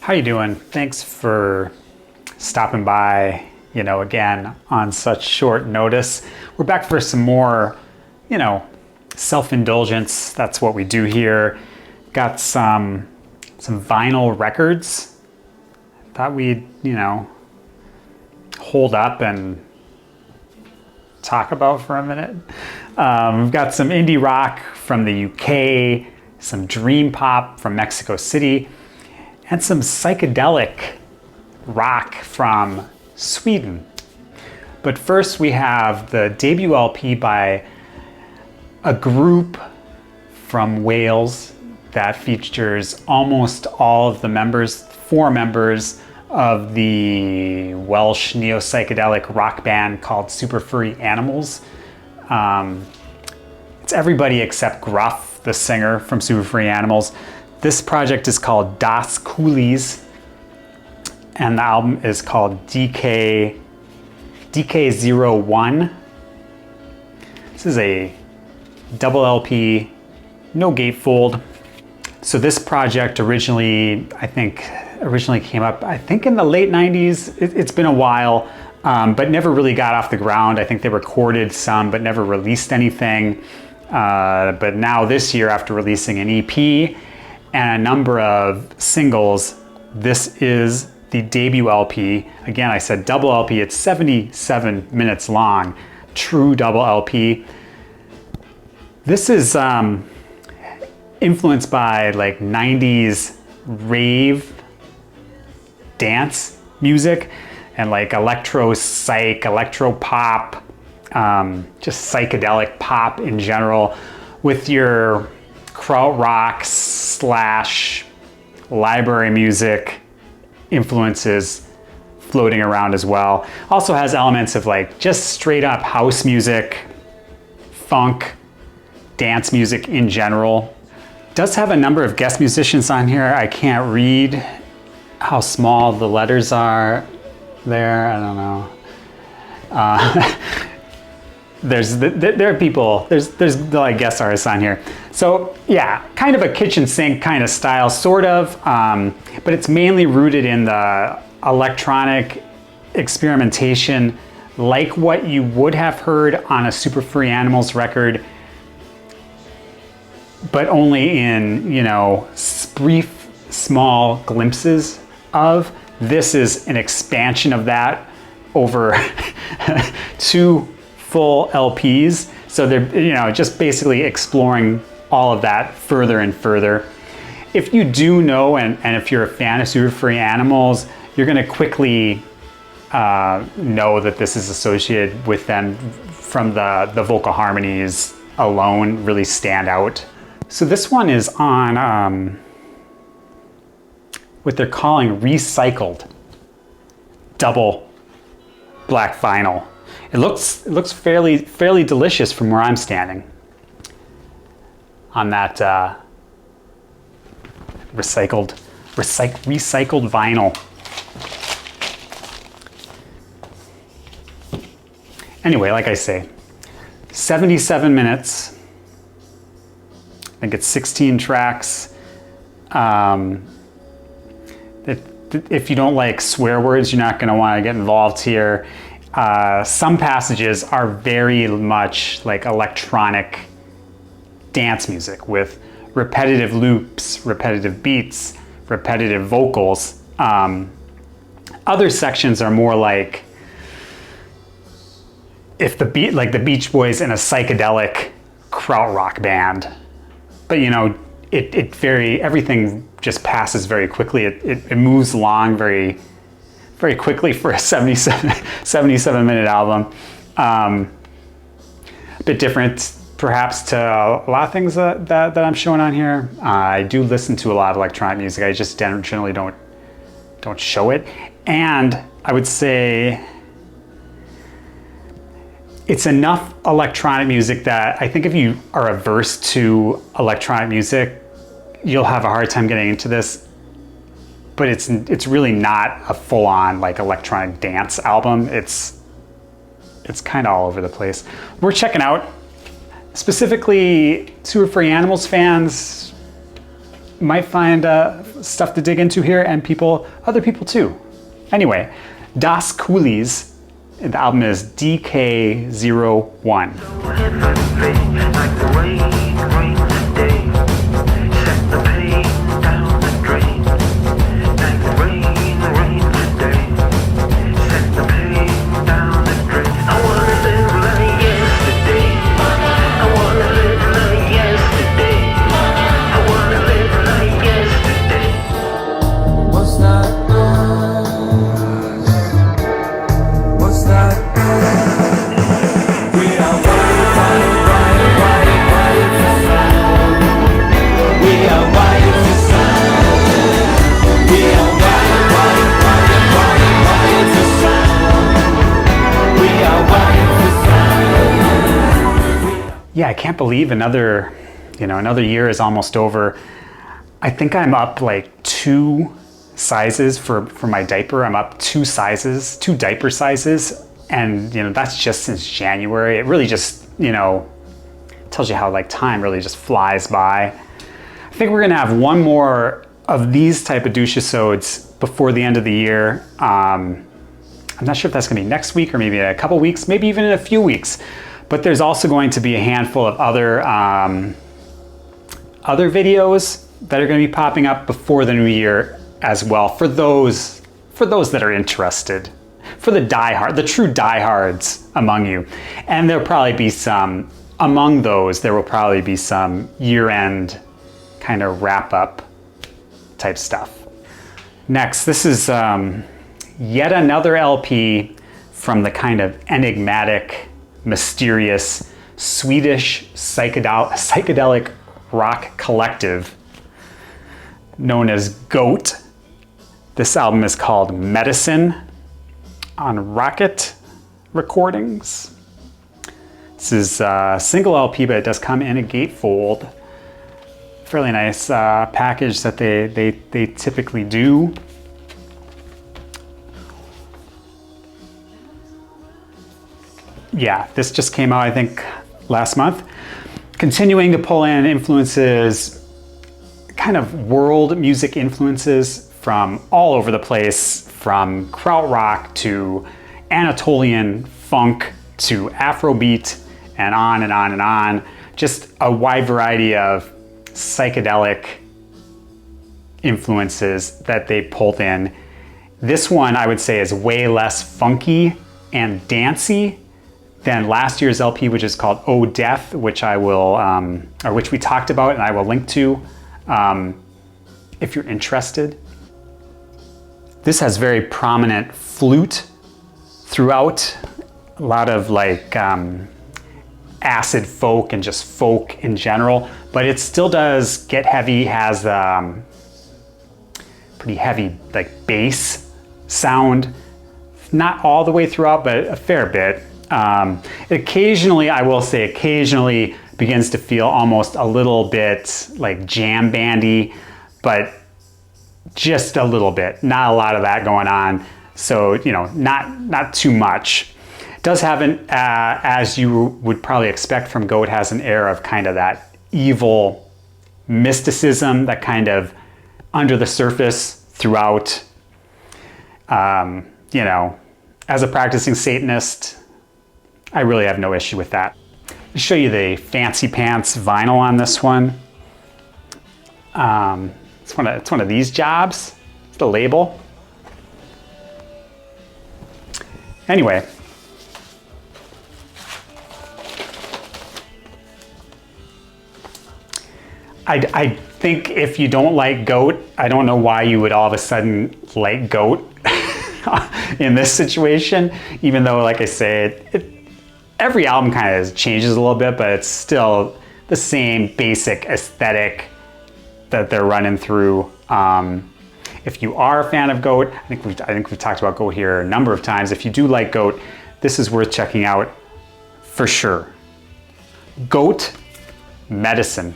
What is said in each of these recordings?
How you doing? Thanks for stopping by, again on such short notice. We're back for some more, self-indulgence. That's what we do here. Got some vinyl records. Thought we'd, hold up and talk about for a minute. We've got some indie rock from the UK, some dream pop from Mexico City, and some psychedelic rock from Sweden. But first we have the debut LP by a group from Wales that features almost all of the members, 4 members of the Welsh neo-psychedelic rock band called Super Furry Animals. It's everybody except Gruff, the singer from Super Furry Animals. This project is called Das Koolies, and the album is called DK01. This is a double LP, no gatefold. So this project originally came up, in the late 90s. It's been a while, but never really got off the ground. I think they recorded some, but never released anything. But now this year, after releasing an EP and a number of singles, this is the debut LP. Again, I said double LP, it's 77 minutes long, true double LP. This is influenced by like 90s rave dance music and like electro psych, electro pop, just psychedelic pop in general, with your krautrock / library music influences floating around as well. Also has elements of like just straight up house music, funk, dance music in general. Does have a number of guest musicians on here. I can't read how small the letters are there. I don't know. There are people, there's like guest artists on here. So yeah, kind of a kitchen sink kind of style, sort of, but it's mainly rooted in the electronic experimentation, like what you would have heard on a Super Furry Animals record, but only in, brief, small glimpses of. This is an expansion of that over 2 full LPs. So they're, just basically exploring all of that further and further. If you do know, and if you're a fan of Super Furry Animals, you're gonna quickly know that this is associated with them from the vocal harmonies alone really stand out. So this one is on what they're calling recycled double black vinyl. It looks fairly delicious from where I'm standing on that recycled vinyl. Anyway, like I say, 77 minutes. I think it's 16 tracks. If you don't like swear words, you're not going to want to get involved here. Some passages are very much like electronic dance music with repetitive loops, repetitive beats, repetitive vocals. Other sections are more like if the Beach Boys in a psychedelic krautrock band. But everything just passes very quickly. It moves along very, very quickly for a 77 minute album. A bit different perhaps to a lot of things that I'm showing on here. I do listen to a lot of electronic music. I just generally don't show it. And I would say it's enough electronic music that I think if you are averse to electronic music, you'll have a hard time getting into this. But it's really not a full-on like electronic dance album. It's kind of all over the place. We're checking out specifically Super Furry Animals fans might find stuff to dig into here, and other people too. Anyway, Das Koolies, the album is DK01. Yeah, I can't believe another year is almost over. I think I'm up like 2 sizes for my diaper. I'm up 2 sizes, 2 diaper sizes. And that's just since January. It really just, tells you how like time really just flies by. I think we're gonna have one more of these type of douche-episodes before the end of the year. I'm not sure if that's gonna be next week or maybe in a couple weeks, maybe even in a few weeks. But there's also going to be a handful of other videos that are going to be popping up before the new year as well. For those that are interested, for the true diehards among you, and there'll probably be some among those. There will probably be some year-end kind of wrap-up type stuff. Next, this is yet another LP from the kind of enigmatic, mysterious Swedish psychedelic rock collective known as Goat. This album is called Medicine on Rocket Recordings. This is a single LP, but it does come in a gatefold. Fairly nice package that they typically do. Yeah, this just came out, I think, last month. Continuing to pull in influences, kind of world music influences from all over the place, from krautrock to Anatolian funk to Afrobeat and on and on and on. Just a wide variety of psychedelic influences that they pulled in. This one, I would say, is way less funky and dancey than last year's LP, which is called Oh Death, which I will, or which we talked about, and I will link to if you're interested. This has very prominent flute throughout, a lot of like acid folk and just folk in general, but it still does get heavy, has pretty heavy like bass sound, not all the way throughout, but a fair bit. Occasionally, I will say, occasionally begins to feel almost a little bit like jam bandy, but just a little bit, not a lot of that going on. So, not too much. It does have an, as you would probably expect from Goat, has an air of kind of that evil mysticism, that kind of under the surface throughout. As a practicing Satanist, I really have no issue with that. I'll show you the Fancy Pants vinyl on this one. It's one of these jobs. It's the label. Anyway. I think if you don't like Goat, I don't know why you would all of a sudden like Goat in this situation, even though, like I said, every album kind of changes a little bit, but it's still the same basic aesthetic that they're running through. If you are a fan of Goat, I think we've talked about Goat here a number of times. If you do like Goat, this is worth checking out for sure. Goat, Medicine.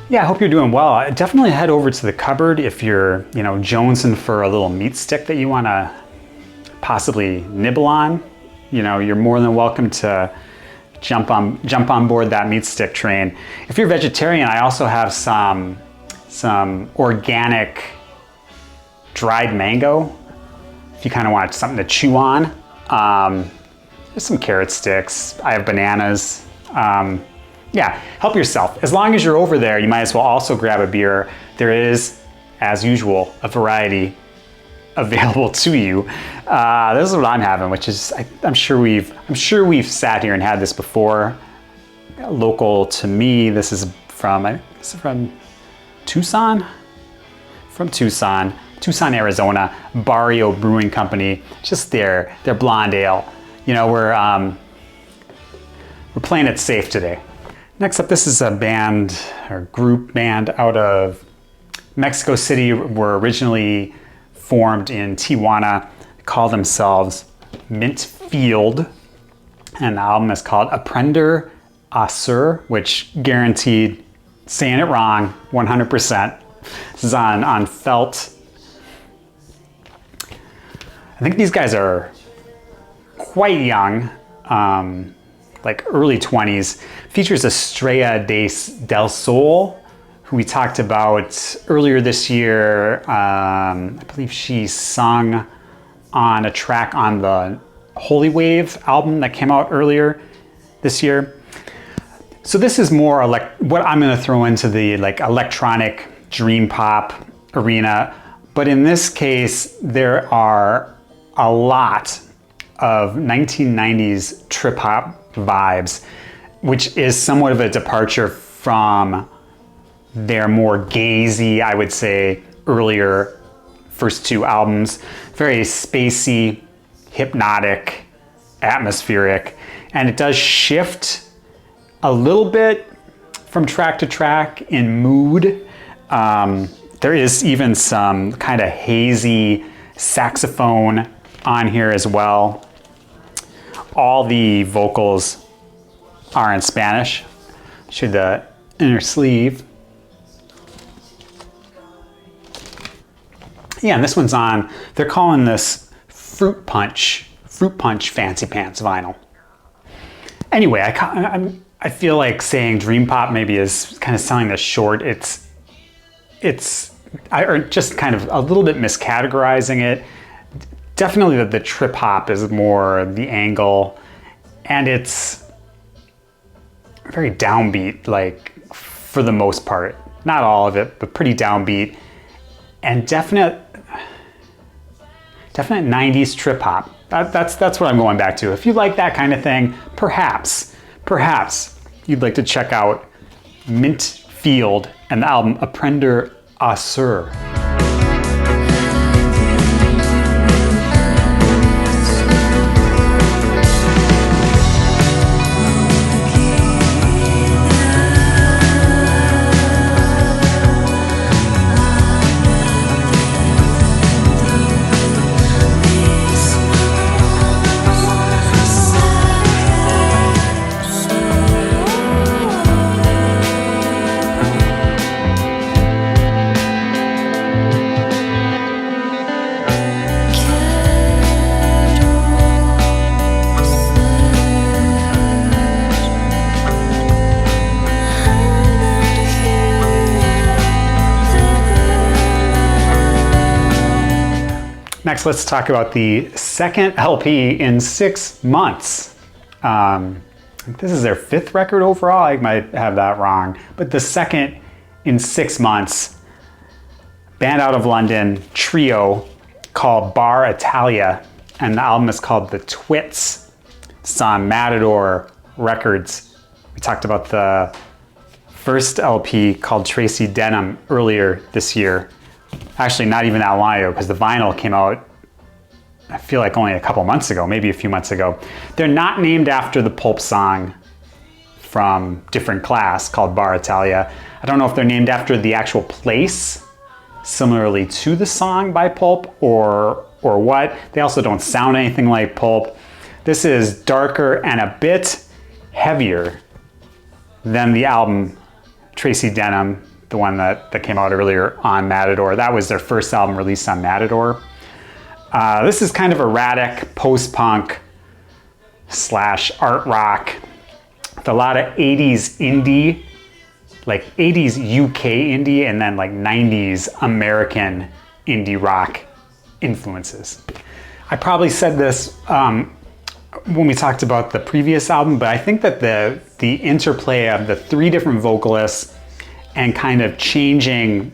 Yeah, I hope you're doing well. Definitely head over to the cupboard if you're, jonesing for a little meat stick that you want to possibly nibble on. You're more than welcome to jump on board that meat stick train. If you're vegetarian, I also have some organic dried mango. If you kind of want something to chew on. There's some carrot sticks. I have bananas. Yeah, help yourself. As long as you're over there, you might as well also grab a beer. There is, as usual, a variety available to you. This is what I'm having, which is I'm sure we've sat here and had this before. Local to me, this is from Tucson. From Tucson, Arizona, Barrio Brewing Company. Just their blonde ale. We're playing it safe today. Next up, this is a band or group band out of Mexico City. Were originally formed in Tijuana, call themselves Mint Field, and the album is called Aprender which guaranteed saying it wrong 100%. This is on Felte. I think these guys are quite young, like early 20s. Features Estrella del Sol, who we talked about earlier this year. I believe she sung on a track on the Holy Wave album that came out earlier this year. So this is more what I'm going to throw into the electronic dream pop arena. But in this case, there are a lot of 1990s trip hop vibes, which is somewhat of a departure from their more gazy, I would say, earlier first two albums. Very spacey, hypnotic, atmospheric, and it does shift a little bit from track to track in mood. There is even some kind of hazy saxophone on here as well. All the vocals are in Spanish. Show the inner sleeve. Yeah, and this one's on, they're calling this Fruit Punch Fancy Pants vinyl. Anyway, I feel like saying dream pop maybe is kind of selling this short. Or just kind of a little bit miscategorizing it. Definitely the trip hop is more the angle, and it's very downbeat, for the most part. Not all of it, but pretty downbeat. And definite 90s trip hop. That's what I'm going back to. If you like that kind of thing, perhaps you'd like to check out Mint Field and the album Aprender. Next, let's talk about the second LP in 6 months. This is their 5th record overall. I might have that wrong, but the second in 6 months. Band out of London, trio called Bar Italia, and the album is called The Twits. It's on Matador Records. We talked about the first LP called Tracy Denim earlier this year. Actually, not even that long ago, because the vinyl came out, I feel like only a couple months ago, maybe a few months ago. They're not named after the Pulp song from Different Class called Bar Italia. I don't know if they're named after the actual place, similarly to the song by Pulp, or what. They also don't sound anything like Pulp. This is darker and a bit heavier than the album Tracy Denim the one that came out earlier on Matador. That was their first album released on Matador. This is kind of erratic post-punk / art rock with a lot of 80s indie, like 80s UK indie, and then like 90s American indie rock influences. I probably said this when we talked about the previous album, but I think that the interplay of the 3 different vocalists and kind of changing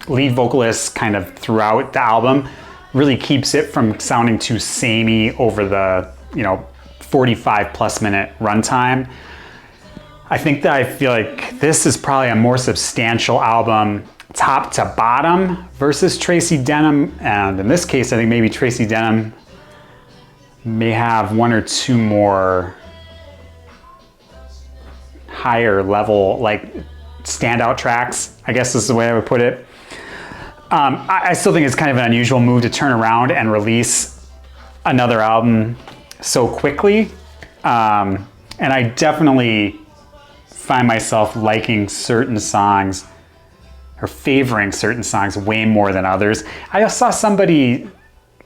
lead vocalists kind of throughout the album really keeps it from sounding too samey over the 45+ minute runtime. I think that I feel like this is probably a more substantial album top to bottom versus Tracy Denham, and in this case I think maybe Tracy Denham may have 1 or 2 more higher level, like standout tracks, I guess is the way I would put it. I still think it's kind of an unusual move to turn around and release another album so quickly. And I definitely find myself liking certain songs or favoring certain songs way more than others. I saw somebody,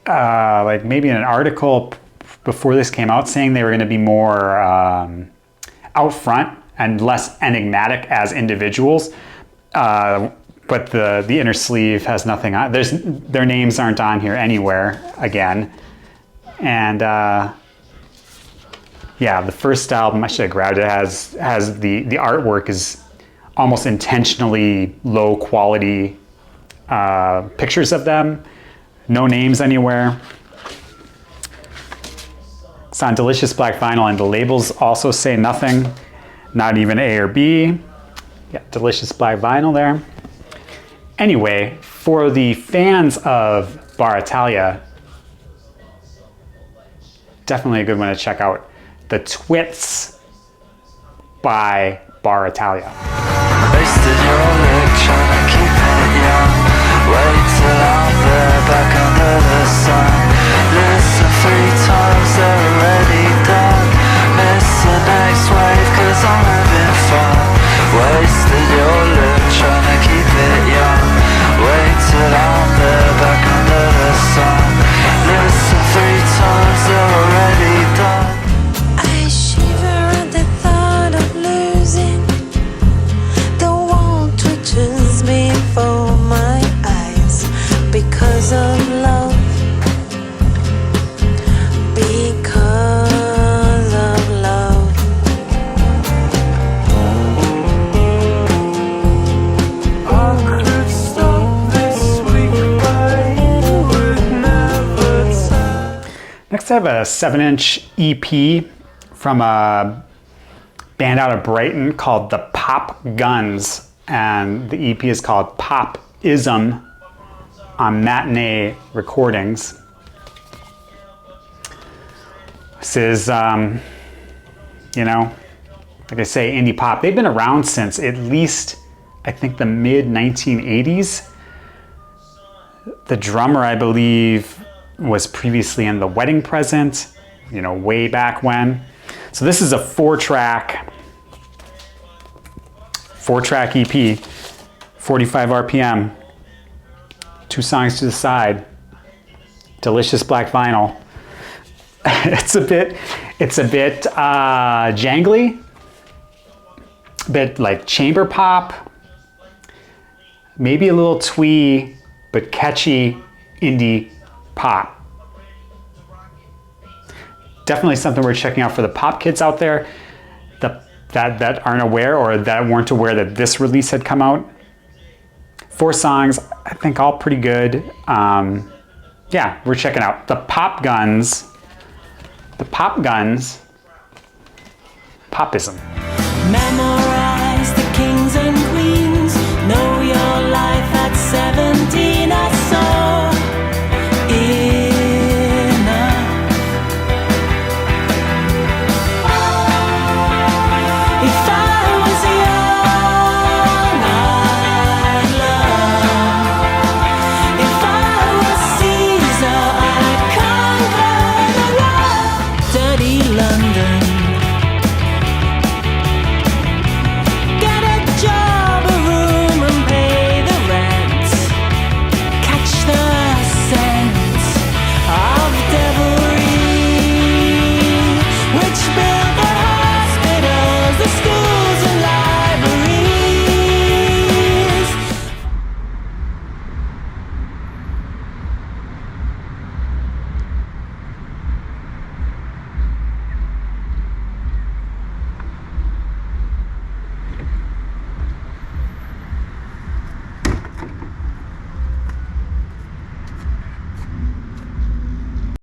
like maybe in an article before this came out, saying they were going to be more out front and less enigmatic as individuals. But the inner sleeve has nothing on. Their names aren't on here anywhere again. And yeah, the first album, I should have grabbed it, has the artwork is almost intentionally low quality pictures of them. No names anywhere. It's on Delicious Black Vinyl, and the labels also say nothing. Not even A or B. Yeah, Delicious Black Vinyl there. Anyway, for the fans of Bar Italia, definitely a good one to check out. The Twits by Bar Italia. Wasted your look, trying to keep it young. Wait till I'm there, back under the sun. Listen 3 times, they're already done. Miss the next wave, cause I'm having fun. Wasted your look, trying to keep it young. Wait till I'm there, back under the sun. Listen 3 times, they're already done. I shiver at the thought of losing. The wall twitches before my eyes because of love. Because of love. I could stop this week, but you would never tell. Next I have a 7-inch EP from a band out of Brighton called the Popguns, and the EP is called Popism on Matinée Recordings. This is, like I say, indie pop. They've been around since at least, I think, the mid-1980s. The drummer, I believe, was previously in The Wedding Present, way back when. So this is a 4-track EP, 45 RPM, 2 songs to the side, Delicious Black Vinyl. It's a bit jangly, a bit like chamber pop, maybe a little twee, but catchy indie pop. Definitely something we're checking out for the pop kids out there that aren't aware or that weren't aware that this release had come out. 4 songs, I think all pretty good. Yeah, we're checking out the Popguns. The Popguns, Popism. Memories